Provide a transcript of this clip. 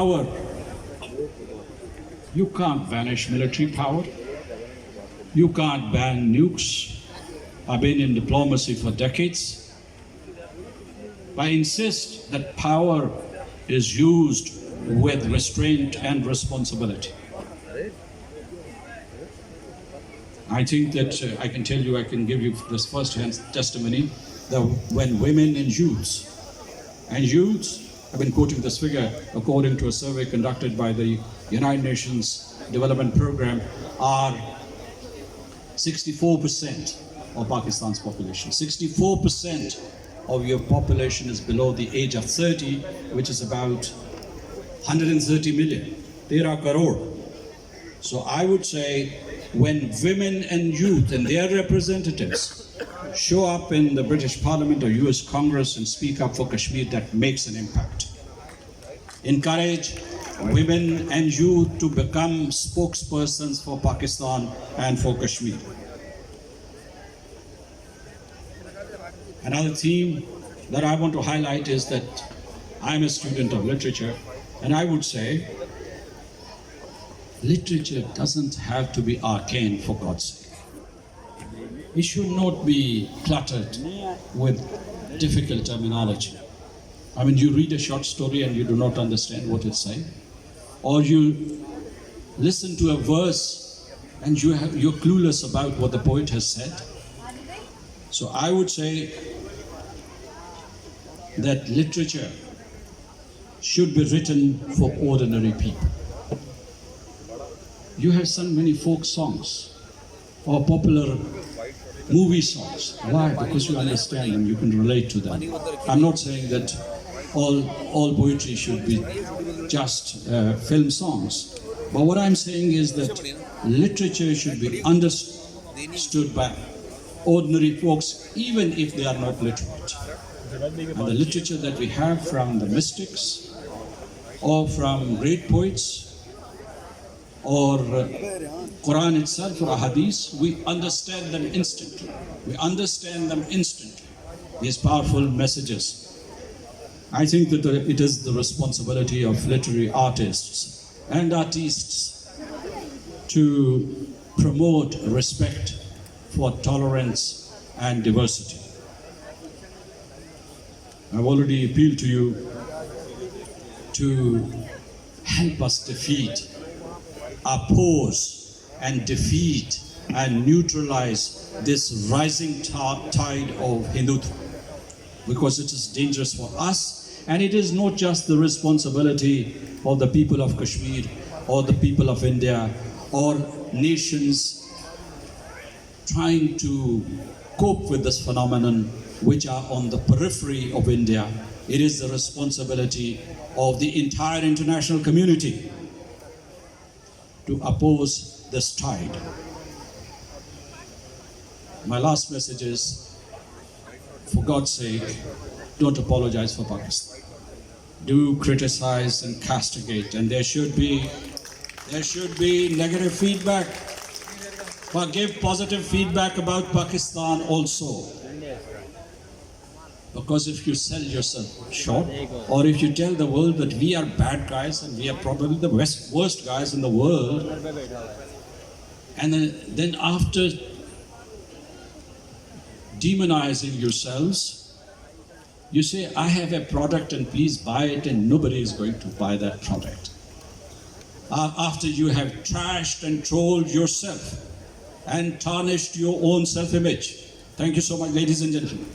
power, you can't banish military power. You can't ban nukes. I've been in diplomacy for decades. I insist that power is used with restraint and responsibility. I think that I can tell you, I can give you this first-hand testimony that when women and youths, I've been quoting this figure according to a survey conducted by the United Nations Development Program, are 64% of Pakistan's population. 64% of your population is below the age of 30, which is about 130 million. 13 crore. So I would say when women and youth and their representatives show up in the British Parliament or US Congress and speak up for Kashmir, that makes an impact. Encourage women and youth to become spokespersons for Pakistan and for Kashmir. Another theme that I want to highlight is that I'm a student of literature, and I would say literature doesn't have to be arcane, for God's sake. It should not be cluttered with difficult terminology. I mean, you read a short story and you do not understand what it's saying, or you listen to a verse and you're clueless about what the poet has said. So I would say that literature should be written for ordinary people. You have so many folk songs or popular movie songs. Why? Because you understand them, you can relate to them. I'm not saying that all poetry should be just film songs. But what I'm saying is that literature should be understood by ordinary folks, even if they are not literate. And the literature that we have from the mystics, or from great poets, or Quran itself, or Hadith, we understand them instantly. We understand them instantly, these powerful messages. I think that it is the responsibility of literary artists and artists to promote respect for tolerance and diversity. I've already appealed to you to help us defeat, oppose and defeat and neutralize this rising tide of Hindutva, because it is dangerous for us, and it is not just the responsibility of the people of Kashmir or the people of India or nations trying to cope with this phenomenon which are on the periphery of India. It is the responsibility of the entire international community to oppose this tide. My last message is, for God's sake, don't apologize for Pakistan. Do criticize and castigate, and there should be negative feedback, but give positive feedback about Pakistan also. Because if you sell yourself short, or if you tell the world that we are bad guys and we are probably the worst guys in the world, and then after demonizing yourselves, you say, I have a product and please buy it, and nobody is going to buy that product. After you have trashed and trolled yourself and tarnished your own self-image. Thank you so much, ladies and gentlemen.